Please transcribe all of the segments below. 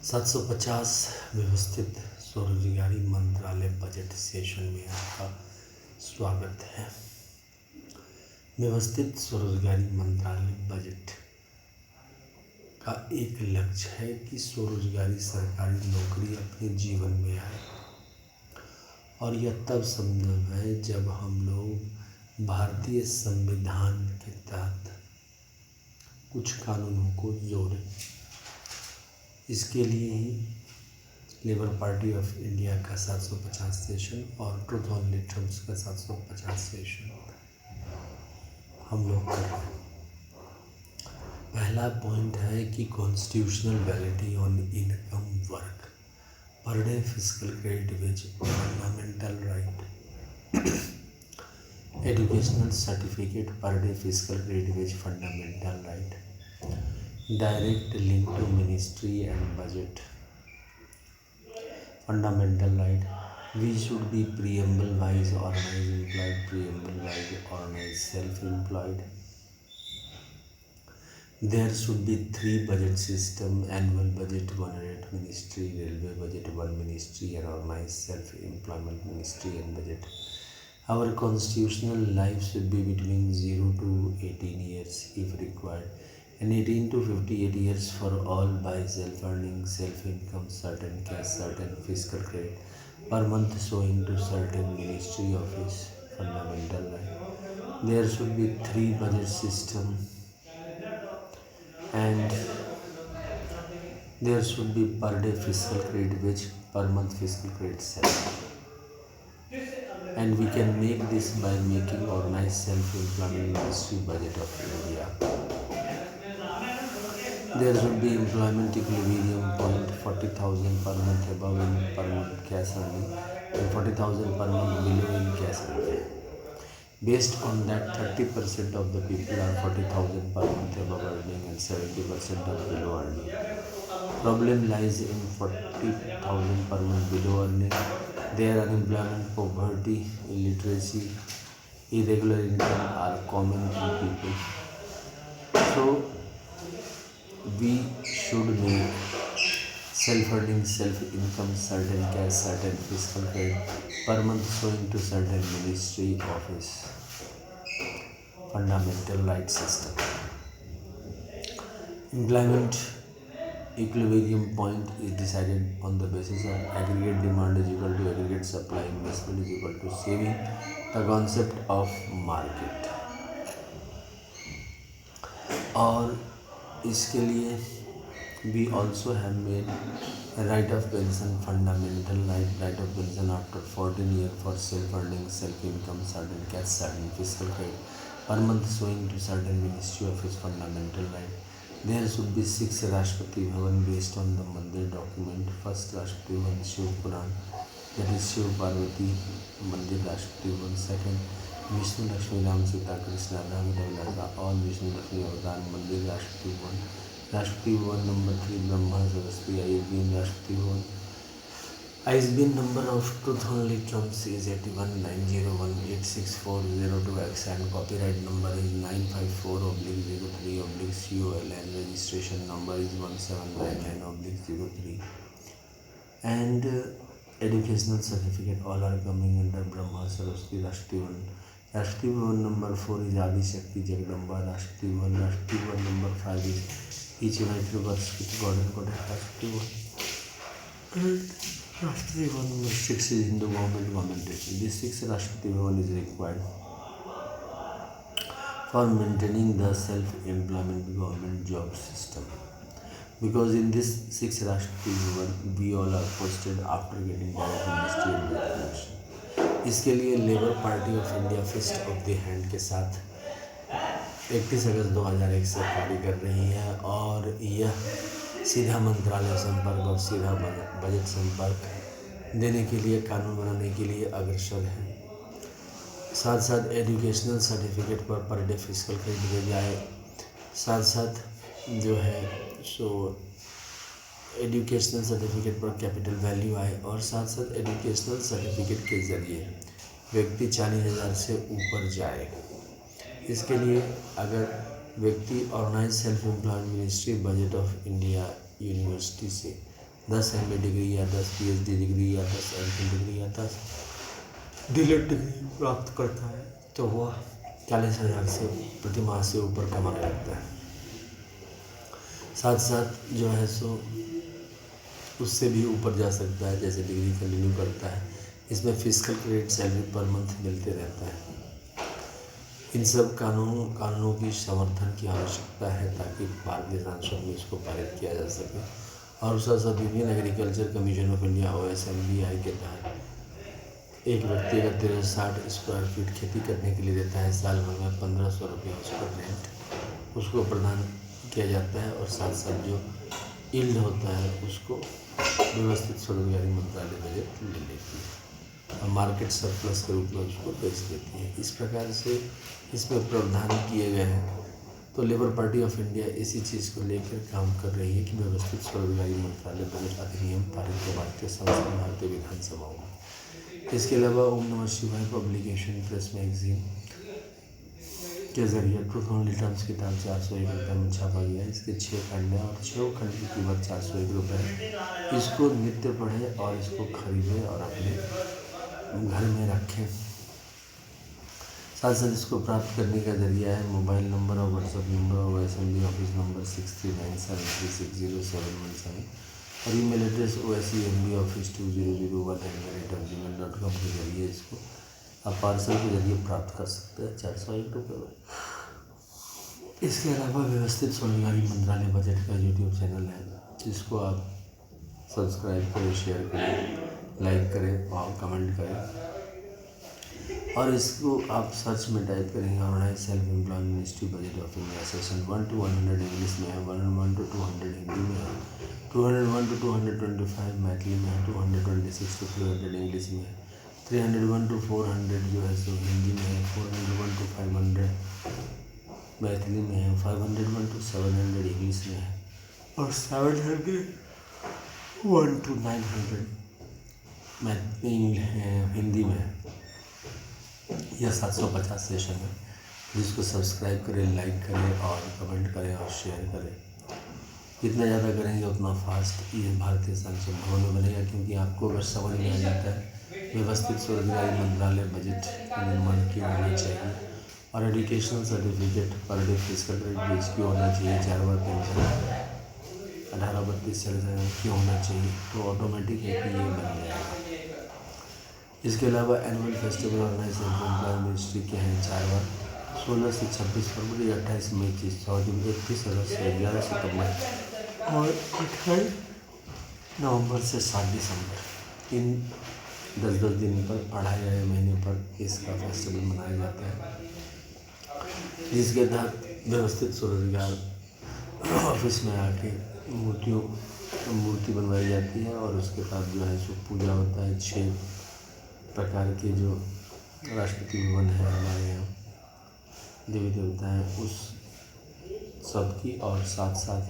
750 व्यवस्थित स्वरोजगारी मंत्रालय बजट सेशन में आपका स्वागत है। व्यवस्थित स्वरोजगारी मंत्रालय बजट का एक लक्ष्य है कि स्वरोजगारी सरकारी नौकरी अपने जीवन में आए, और यह तब संभव है जब हम लोग भारतीय संविधान के तहत कुछ कानूनों को जोड़ें। इसके लिए ही लेबर पार्टी ऑफ इंडिया का 750 सेशन और ट्रूथ ओनली ट्रम्प्स का 750 सेशन हम लोग कर रहे हैं। पहला पॉइंट है कि constitutional validity on income work per day physical credit wage fundamental right, educational certificate per day physical credit wage fundamental right, direct link to ministry and budget, fundamental right. We should be preamble wise organized employed, preamble wise organized self-employed. There should be 3 budget system: annual budget, 1 unit ministry, railway budget, 1 ministry, and organized self-employment ministry and budget. Our constitutional life should be between 0 to 18 years if required, and 18 to 58 years for all by self-earning, self-income, certain cash, certain fiscal credit per month showing to certain ministry office, fundamental right. There should be 3 budget system, and there should be per day fiscal credit which per month fiscal credit 7. And we can make this by making organized self-employment ministry budget of India. There should be employment equilibrium point 40,000 per month above in per month cash earning and 40,000 per month below in cash earning. Based on that, 30% of the people are 40,000 per month above earning and 70% are below earning. Problem lies in 40,000 per month below earning. Their unemployment, poverty, illiteracy, irregular income are common in people. So we should make self-earning, self-income, certain cash, certain fiscal credit per month showing to certain ministry office, fundamental right system. Employment equilibrium point is decided on the basis of aggregate demand is equal to aggregate supply, investment is equal to saving, the concept of market. और इसके लिए we also have made a right of pension, fundamental right of pension after 14 years for self-earning, self-income, certain cash, certain fiscal credit per month showing to certain ministry office, fundamental right. There should be 6 Rashtrapati Bhavan based on the Mandir document. First Rashtrapati Bhavan Shiv Puran, that is Shiv Parvati Mandir Rashtrapati Bhavan. Second Vishnu Lakshmi Ram Sita Krishna Radha, all Vishnu Lakshmi Avatar Mandir Rashtrapati Bhavan. Rashtrapati Bhavan number 3 Brahma Saraswati ISBN Rashtrapati Bhavan. ISBN number of Truth Only Trumps is 8190186402X and copyright number is 954/03/COL and registration number is 1799/03. And educational certificate all are coming under Brahma Saraswati Rashtrapati Bhavan. Rashtrapati Bhavan number 4 is Adi Shakti Jagdamba Rashtrapati Bhavan. Rashtrapati Bhavan number 5 is each united works with God and Goddess Rashtrapati Bhavan. And Rashtrapati Bhavan number 6 is Hindu government. This 6 Rashtrapati Bhavan is required for maintaining the self-employment government job system, because in this 6 Rashtrapati Bhavan we all are posted after getting direct ministerial recognition. इसके लिए labour party of India fist of the hand के साथ 31 अगस्त 2001 से कार्य कर रही है, और यह सीधा मंत्रालय संपर्क और सीधा बजट संपर्क देने के लिए, कानून बनाने के लिए अग्रसर है। साथ साथ educational certificate per day physical credit दे जाए, साथ साथ जो है सो एजुकेशनल सर्टिफिकेट पर कैपिटल वैल्यू आए, और साथ साथ एजुकेशनल सर्टिफिकेट के ज़रिए व्यक्ति 40,000 से ऊपर जाए। इसके लिए अगर व्यक्ति organise self employment ministry budget of India university से 10 MA डिग्री या 10 PhD डिग्री या 10 MPhil डिग्री या 10 DLED डिग्री प्राप्त करता है तो वह 40,000 से प्रति माह से ऊपर कमाने लगता है। साथ साथ जो है सो उससे भी ऊपर जा सकता है जैसे डिग्री कंटिन्यू करता है। इसमें physical credit salary per month मिलते रहता है। इन सब कानूनों की समर्थन की आवश्यकता है ताकि भारतीय संसद में इसको पारित किया जा सके। और साथ साथ union agriculture commission of India OSMBI के तहत एक व्यक्ति अगर 60 स्क्वायर फीट खेती करने के लिए देता है, साल भर में 1500 रुपये उसको रेंट उसको प्रदान किया जाता है और साथ साथ जो यील्ड होता है उसको व्यवस्थित स्वरोजगारी मंत्रालय बजट ले लेती है और मार्केट सरप्लस के रूप में उसको बेच देती है। इस प्रकार से इसमें प्रावधान किए गए हैं। तो लेबर पार्टी ऑफ इंडिया इसी चीज़ को लेकर काम कर रही है कि व्यवस्थित स्वरोजगारी मंत्रालय बजट अधिनियम पारित हो भारतीय संसद भारतीय विधानसभाओं में। इसके अलावा ओम नमः शिवाय पब्लिकेशन प्रेस मैगजीन के जरिए ट्रूथ रिटर्न्स किताब 401 रुपये में छापा गया। इसके 6 खंड हैं और 6 खंड की कीमत 401 रुपये है। इसको नित्य पढ़ें और इसको खरीदें और अपने घर में रखें। साथ साथ इसको प्राप्त करने का जरिया है मोबाइल नंबर और व्हाट्सएप नंबर और OSMB ऑफिस नंबर 6397360717 और ईमेल एड्रेस OSEMBoffice2001@gmail.com के जरिए इसको आप पार्सल के जरिए प्राप्त कर सकते हैं 401 रुपये में। इसके अलावा व्यवस्थित स्वरोजगारी मंत्रालय बजट का YouTube चैनल है जिसको आप सब्सक्राइब करें, शेयर करें, लाइक करें और कमेंट करें। और इसको आप सर्च में टाइप करेंगे organise self employment ministry budget of India session 1 to 100 English में है, 101 to 200 हिंदी में है, 201 to 225 मैथिली में है, 226 to 300 इंग्लिश में है, 301 to 400 जो है सो हिंदी में है, 401 to 500 मैथिली में है, 501 to 700 इंग्लिश में है और 701 to 900 हिंदी में है। यह 750 सेशन है जिसको सब्सक्राइब करें, लाइक करें और कमेंट करें और शेयर करें। जितना ज़्यादा करेंगे उतना फास्ट ये भारतीय संसद भवन में बनेगा क्योंकि आपको अगर समझ में आ जाता है व्यवस्थित स्वरोजगारी मंत्रालय बजट का निर्माण क्यों होना चाहिए और educational certificate per day physical credit क्यों होना चाहिए, 4 बार पेंशन 18-32 क्यों होना चाहिए तो ऑटोमेटिक है कि ये बन जाएगा। इसके अलावा annual festival organise employment ministry के हैं 4 बार 16 से 26 फरवरी, 28 मई, 31 अगस्त से 11 सितंबर और 28 नवंबर से 7 दिसंबर। इन 10-10 दिन पर 2.5 महीने पर इसका फेस्टिवल मनाया जाता है जिसके तहत व्यवस्थित स्वरोजगार ऑफिस में आके मूर्ति बनवाई जाती है और उसके साथ जो है सो पूजा होता है। 6 प्रकार के जो राष्ट्रपति भवन है हमारे यहाँ देवी देवता हैं उस सब की और साथ साथ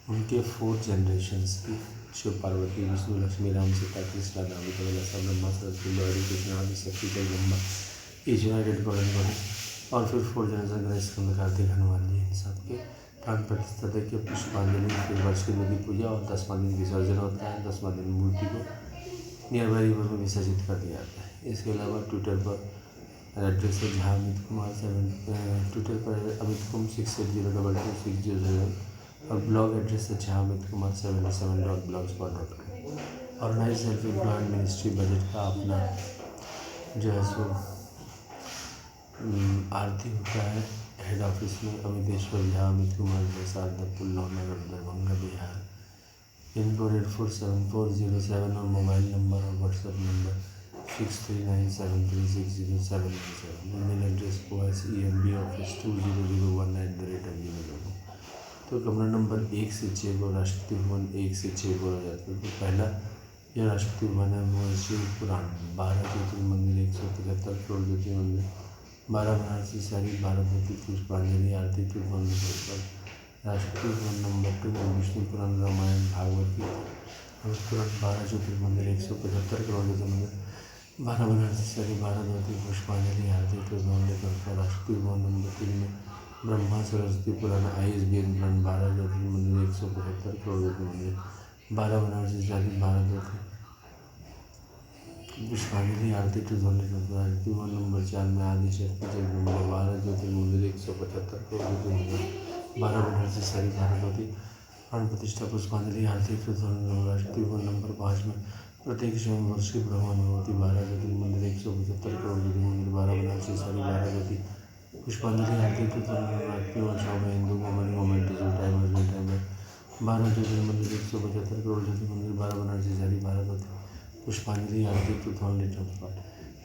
उनके 4 जनरेशन्स की शिव पार्वती विष्णु लक्ष्मी राम सीता कृष्णा दामोदर लसा ब्रह्मा सरस्वती लहरी कृष्णा आदि शक्ति Jagdamba is United God body और फिर 4 जनरेशन गणेश स्कंद कार्तिक हनुमान जी इन सब के प्राण प्रतिष्ठा के पुष्पांजलि फिर वर्ष की नदी पूजा और 10वां दिन विसर्जन होता है। 10वां दिन मूर्ति को नियर बाई रिवर में विसर्जित कर दिया जाता है। इसके अलावा ट्विटर पर एड्रेस है झा अमित कुमार 7 ट्विटर पर अमित कुम 68022607 और ब्लॉग एड्रेस है Jha Amit Kumar 77.blogspot.com। Organise self employment ministry budget का अपना जो है सो आरती होता है हेड ऑफिस में अमितेश्वर झा अमित कुमार शारदापुर नवनगर दरभंगा बिहार, पिन कोड 847407 और मोबाइल नंबर और WhatsApp number 6397360717। Email address OSEMBoffice2001@gmail.com। तो कमरा नंबर 1 से 6 को राष्ट्रपति भवन 1 से 6 को हो जाता है। तो पहला यह राष्ट्रपति भवन है वो शिव पुराण 12 ज्योतिर्मंदिर 175 करोड़ ज्योतिर्मंदिर 12 बनारसी शरीफ 12 ज्योति पुष्पांजलि आरती मंदिर पर राष्ट्रपति भवन नंबर 2 में विष्णु पुराण रामायण भागवत गीता पुराण 12 ज्योतिर्मंदिर 175 करोड़ ज्योतिर्मंदिर 12 बनारसी शरीफ 12 ज्योति पुष्पांजलि आरती मंदिर पर राष्ट्रपति भवन नंबर 3 में ब्रह्मा सरस्वती पुराण ISBN ब्रांड 12 ज्योतिर्मंदिर 175 करोड़ ज्योतिर्मंदिर 12 बनारसी साड़ी 12 धोती पुष्पांजलि आरती टू ध्वनि आरती 1 नंबर 4 में आदि शक्ति जगदम्बा 12 ज्योतिर्मंदिर 175 करोड़ ज्योतिर्मंदिर 12 बनारसी साड़ी 12 धोती प्राण प्रतिष्ठा पुष्पांजलि आरती टू ध्वनि आरती 1 नंबर 5 में प्रत्येक स्वयं वर्ष की ब्रह्मानुमति 12 ज्योतिर्मंदिर 175 करोड़ ज्योतिर्मंदिर 12 बनारसी साड़ी 12 धोती पुष्पांजलि आरती टू ध्वनि आरती 1 में हिंदू मोमेंट टाइम 12 ज्योतिर्मंदिर 175 करोड़ ज्योतिर्मंदिर 12 बनारसी साड़ी 12 धोती पुष्पांजलि आरती टू थाउजेंड ट्रांसपोर्ट।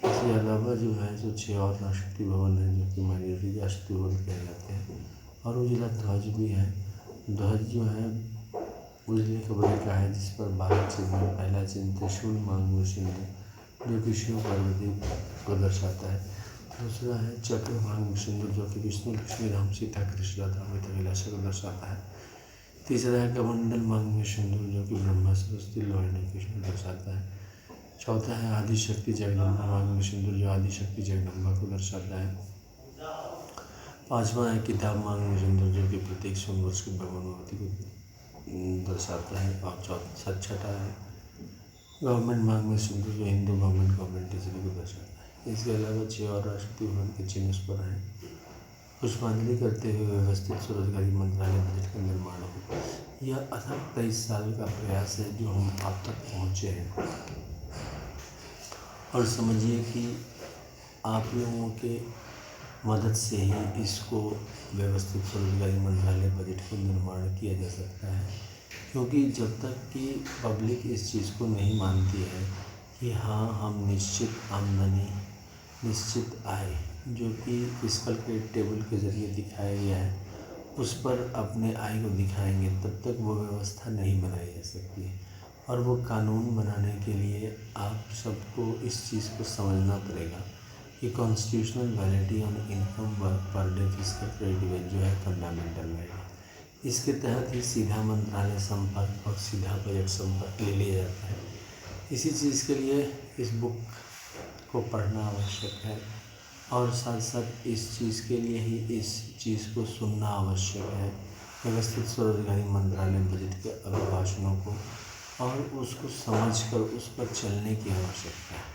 इसके अलावा जो है सो 6 और राष्ट्रपति भवन है जो कि माइनॉरिटी राष्ट्रपति भवन कहे जाते हैं। और उजला ध्वज भी है। ध्वज जो है उजले कपड़े का है जिस पर 12 चिन्ह है। पहला चिन्ह त्रिशूल मांग में सिंदूर जो कि शिव पार्वती को दर्शाता है। दूसरा है चक्र मांग में सिंदूर जो कि विष्णु लक्ष्मी राम सीता कृष्ण राधा अभिलाषा को दर्शाता है। तीसरा है कमंडल मांग में सिंदूर जो कि ब्रह्मा सरस्वती लोहिणी कृष्ण दर्शाता है। चौथा है आदि शक्ति जगदम्बा मांग में सिंदूर जो आदि शक्ति जगदम्बा को दर्शाता है। पांचवा है किताब मांग में सिंदूर जो कि प्रत्येक संवर्ष की ब्रह्मानुमति को दर्शाता है। और छठा है गवर्नमेंट मांग में सिंदूर जो हिंदू गवर्नमेंट टीचरी को दर्शाता है। इसके अलावा 6 और राष्ट्रपति भवन के चिन्ह पर हैं। पुष्पांजलि करते हुए व्यवस्थित स्वरोजगारी मंत्रालय बजट का निर्माण हो। यह अथक 23 साल का प्रयास है जो हम अब तक पहुँचे हैं। और समझिए कि आप लोगों के मदद से ही इसको व्यवस्थित स्वरोजगारी मंत्रालय बजट का निर्माण किया जा सकता है। क्योंकि जब तक कि पब्लिक इस चीज़ को नहीं मानती है कि हाँ हम निश्चित आमदनी निश्चित आय जो कि फिस्कल क्रेडिट टेबल के ज़रिए दिखाया गया है उस पर अपने आय को दिखाएंगे तब तक वो व्यवस्था नहीं बनाई जा सकती है। और वो कानून बनाने के लिए आप सबको इस चीज़ को समझना पड़ेगा कि constitutional validity on income work per day fiscal credit जो है फंडामेंटल राइट। इसके तहत ही सीधा मंत्रालय संपर्क और सीधा बजट संपर्क ले लिया जाता है। इसी चीज़ के लिए इस बुक को पढ़ना आवश्यक है और साथ साथ इस चीज़ के लिए ही इस चीज़ को सुनना आवश्यक है। व्यवस्थित स्वरोजगारी मंत्रालय बजट के अभिभाषणों को और उसको समझकर उस पर चलने की आवश्यकता है।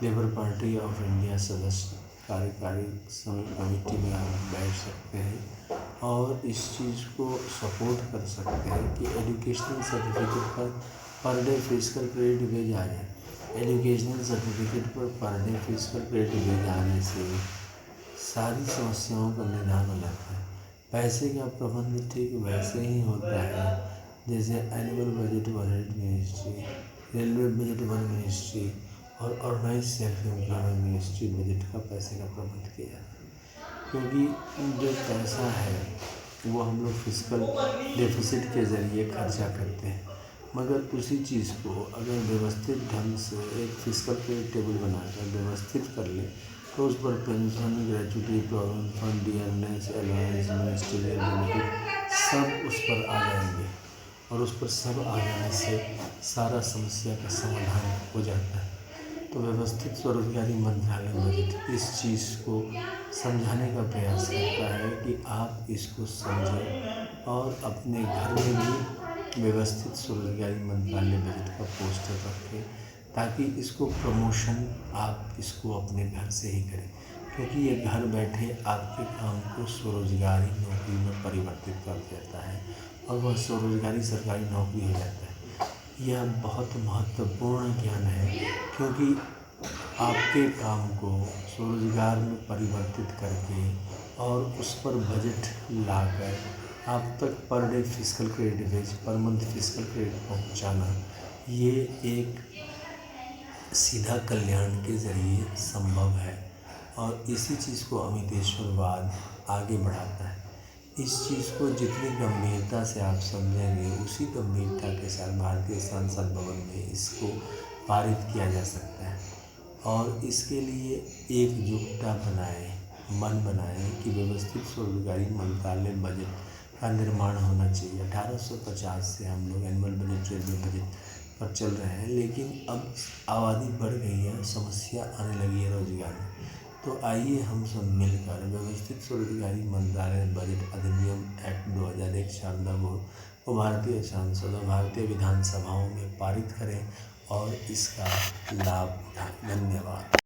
लेबर पार्टी ऑफ इंडिया सदस्य कार्यकारी कमेटी में आप बैठ सकते हैं और इस चीज़ को सपोर्ट कर सकते हैं कि educational certificate per day fiscal credit भेज आ जाए। Educational certificate per day fiscal credit भेज आने से सारी समस्याओं का निदान हो जाता है। पैसे का प्रबंध ठीक वैसे ही होता है जैसे annual budget one head ministry, railway budget one ministry और organise self employment ministry budget का पैसे का प्रबंध किया जाता है। क्योंकि जो पैसा है वो हम लोग फिस्कल डेफिसिट के ज़रिए खर्चा करते हैं। मगर उसी चीज़ को अगर व्यवस्थित ढंग से एक फिस्कल क्रेडिट टेबल बनाकर व्यवस्थित कर ले तो उस पर pension, gratuity, provident fund, dearness, allowance, ministerial benefit सब उस पर आ जाएंगे। और उस पर सब आ जाने से सारा समस्या का समाधान हो जाता है। तो व्यवस्थित स्वरोजगारी मंत्रालय बजट इस चीज़ को समझाने का प्रयास करता है कि आप इसको समझें और अपने घर में भी व्यवस्थित स्वरोजगारी मंत्रालय बजट का पोस्टर रखें ताकि इसको प्रमोशन आप इसको अपने घर से ही करें। क्योंकि ये घर बैठे आपके काम को स्वरोजगारी नौकरी में परिवर्तित कर देता है और वह स्वरोजगारी सरकारी नौकरी हो जाता है। यह बहुत महत्वपूर्ण ज्ञान है क्योंकि आपके काम को स्वरोजगार में परिवर्तित करके और उस पर बजट लाकर आप तक पर डे फिस्कल क्रेडिट भेज पर मंथ फिस्कल क्रेडिट पहुंचाना ये एक सीधा कल्याण के ज़रिए संभव है। और इसी चीज़ को अमितेश्वरवाद आगे बढ़ाता है। इस चीज़ को जितनी गंभीरता से आप समझेंगे उसी गंभीरता के साथ भारतीय संसद भवन में इसको पारित किया जा सकता है। और इसके लिए एकजुटता बनाएं, मन बनाएं कि व्यवस्थित स्वरोजगारी मंत्रालय बजट का निर्माण होना चाहिए। 1850 से हम लोग एनुअल बजट, रेलवे बजट पर चल रहे हैं, लेकिन अब आबादी बढ़ गई है, समस्या आने लगी है रोजगार में। तो आइए हम सब मिलकर व्यवस्थित स्वरोजगारी मंत्रालय बजट अधिनियम एक्ट 2001 शारदा वो भारतीय सांसदों, भारतीय विधानसभाओं में पारित करें और इसका लाभ उठाएं। धन्यवाद।